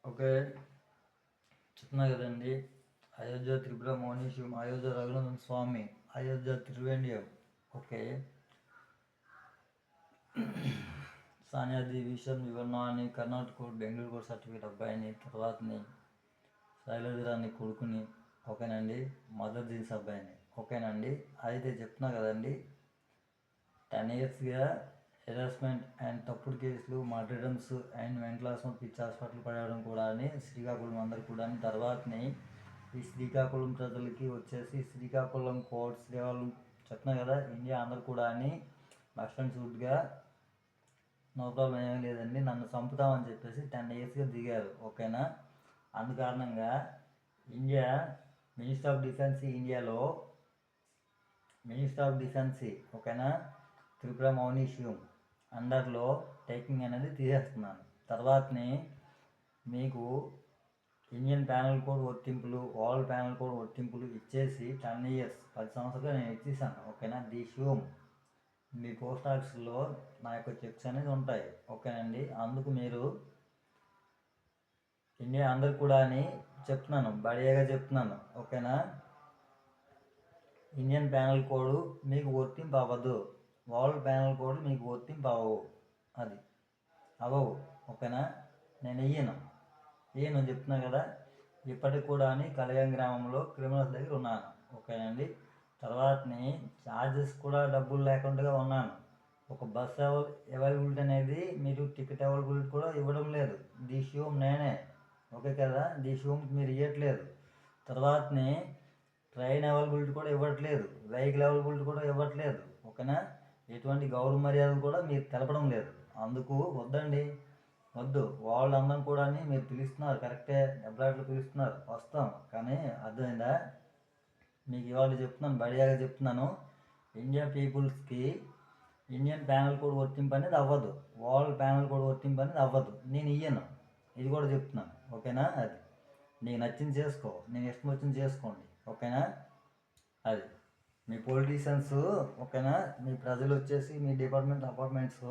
Okay. చెప్తున్నా కదండి. Ayodhya Tripura Mounishivam, Ayodhya Raghunandana Swamy, Ayodhya Trivendyam. Okay. సానియాది విషన్ వివరణాన్ని కర్ణాటక బెంగళూరు సర్టిఫికేట్ అబ్బాయిని, తర్వాతని శైలజరాని కొడుకుని. ఓకేనండి. మదర్ జీన్స్ అబ్బాయిని. ఓకేనండి. అయితే చెప్తున్నా కదండి, 10 yearsగా హెరాస్మెంట్ అండ్ తప్పుడు కేసులు, మర్డరమ్స్ అండ్ మెంటల్ పిచ్చి హాస్పిటల్ పడడం కూడా శ్రీకాకుళం అందరు కూడా. తర్వాతని ఈ శ్రీకాకుళం ప్రజలకి వచ్చేసి శ్రీకాకుళం కోర్ట్ శ్రీకాకుళం చెప్తున్నా కదా, ఇండియా అందరు కూడా మస్ట్ అండ్ షూట్గా నో ప్రాబ్లం ఏమీ లేదండి, నన్ను చంపుతామని చెప్పేసి 10 yearsగా దిగారు. ఓకేనా. అందుకారణంగా ఇండియా మినిస్టర్ ఆఫ్ డిఫెన్స్ ఇండియాలో మినిస్టర్ ఆఫ్ డిఫెన్స్ ఓకేనా త్రిపుర మౌనీశివం అండర్లో టేకింగ్ అనేది తీసేస్తున్నాను. తర్వాతని మీకు ఇండియన్ ప్యానల్ కోడ్ వర్తింపులు, వరల్డ్ ప్యానల్ కోడ్ వర్తింపులు ఇచ్చేసి 10 years 10 సంవత్సరాలుగా నేను ఇచ్చేసాను. ఓకేనా. ది షూమ్ మీ పోస్ట్ ఆఫీస్లో నా యొక్క చెక్స్ అనేది ఉంటాయి. ఓకేనండి. అందుకు మీరు ఇండియా అందరు కూడా అని చెప్తున్నాను, బడియాగా చెప్తున్నాను. ఓకేనా. ఇండియన్ ప్యానల్ కోడ్ మీకు వర్తింపు అవ్వదు, వరల్డ్ ప్యానల్ కోడ్ మీకు వర్తింపు అవ్వవు, అది అవ్వవు. ఓకేనా. నేను ఇయ్యను చెప్తున్నా కదా. ఇప్పటికి కూడా కలగం గ్రామంలో క్రిమినల్స్ దగ్గర ఉన్నాను. ఓకేనండి. తర్వాతని ఛార్జెస్ కూడా డబ్బులు లేకుండా ఉన్నాను. ఒక బస్ అవైలబిలిటీ అనేది మీరు టికెట్ అవైలబిలిటీ కూడా ఇవ్వడం లేదు. ది షూమ్ నేనే. ఓకే కదా. ది షూమ్ మీరు ఇవ్వట్లేదు. తర్వాతని ట్రైన్ అవైలబిలిటీ కూడా ఇవ్వట్లేదు, వెహికల్ అవైలబిలిటీ కూడా ఇవ్వట్లేదు. ఓకేనా. ఎటువంటి గౌరవ మర్యాదలు కూడా మీరు తెలపడం లేదు. అందుకు వద్దండి, వద్దు. వాళ్ళందరం కూడా మీరు పిలుస్తున్నారు, కరెక్టే, డబ్బులాట్లు పిలుస్తున్నారు, వస్తాం. కానీ అర్థమైందా. మీకు ఇవాళ చెప్తున్నాను, బడియాగా చెప్తున్నాను, ఇండియా పీపుల్స్కి ఇండియన్ ప్యానల్ కోడ్ వర్తింపు అనేది అవ్వదు, వరల్డ్ ప్యానల్ కోడ్ వర్తింపు అనేది అవ్వదు. నేను ఇయ్యను, ఇది కూడా చెప్తున్నాను. ఓకేనా. అది నీకు నచ్చింది చేసుకో, నేను ఇష్టం వచ్చింది చేసుకోండి. ఓకేనా. అది మీ పొలిటీషియన్స్. ఓకేనా. మీ ప్రజలు వచ్చేసి మీ అపార్ట్మెంట్స్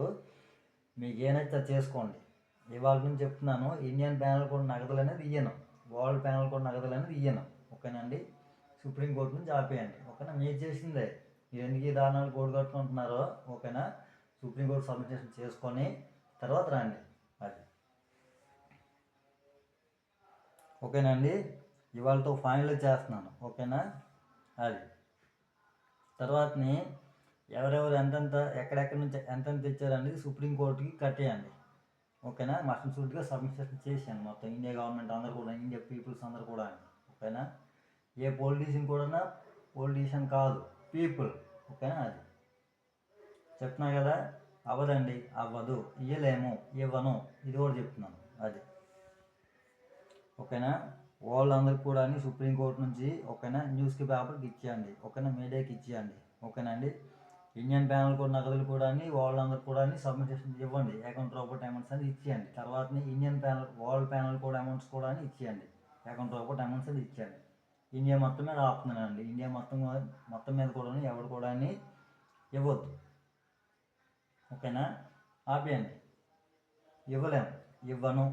మీకు ఏనైతే చేసుకోండి. ఇవాళ నుంచి చెప్తున్నాను, ఇండియన్ ప్యానల్ కోడ్ నగదులు అనేది ఇయ్యను, వరల్డ్ ప్యానల్ కోడ్ నగదులు అనేది ఇయ్యను. ఓకేనండి. సుప్రీంకోర్టు నుంచి ఆపేయండి. ఓకేనా. మీరు చేసిందే, మీరు ఎందుకు ఈ దారుణాలు కోడ్ కట్టుకుంటున్నారో. ఓకేనా. సుప్రీంకోర్టు సబ్మిషన్ చేసుకొని తర్వాత రండి. అది ఓకేనండి. ఇవాళతో ఫైనల్ చేస్తున్నాను. ఓకేనా. అది తర్వాతని ఎవరెవరు ఎంతెంత ఎక్కడెక్కడి నుంచి ఎంతెంత తెచ్చారనేది సుప్రీంకోర్టుకి కట్టేయండి. ఓకేనా. మస్ట్ సూట్గా సబ్మిషన్ చేసాను మొత్తం ఇండియా గవర్నమెంట్ అందరు కూడా, ఇండియా పీపుల్స్ అందరు కూడా. ఓకేనా. ఏ పొలిటీషియన్ కాదు, పీపుల్. ఓకేనా. అది చెప్తున్నా కదా. అవ్వదండి, అవ్వదు, ఇవ్వలేము, ఇవ్వను, ఇది కూడా చెప్తున్నాను. అది ఓకేనా. వాళ్ళందరికీ కూడా సుప్రీంకోర్టు నుంచి ఓకేనా న్యూస్కి పేపర్కి ఇచ్చేయండి. ఓకేనా. మీడియాకి ఇచ్చేయండి. ఓకేనా అండి. ఇండియన్ ప్యానల్ కోడ్ నగదులు కూడా వాళ్ళందరూ కూడా సబ్మిషన్ ఇవ్వండి. అకౌంట్ రాబోట్ అమౌంట్స్ అని ఇచ్చేయండి. తర్వాత వరల్డ్ ప్యానల్ కోడ్ అమౌంట్స్ కూడా ఇచ్చేయండి. అకౌంట్ రాబోట్ అమౌంట్స్ అని ఇచ్చేయండి. ఇండియా మొత్తం మీద ఆపుతున్నానండి. ఇండియా మొత్తం మీద కూడా ఎవరు కూడా ఇవ్వద్దు. ఓకేనా. ఆపేయండి. ఇవ్వలేము, ఇవ్వను.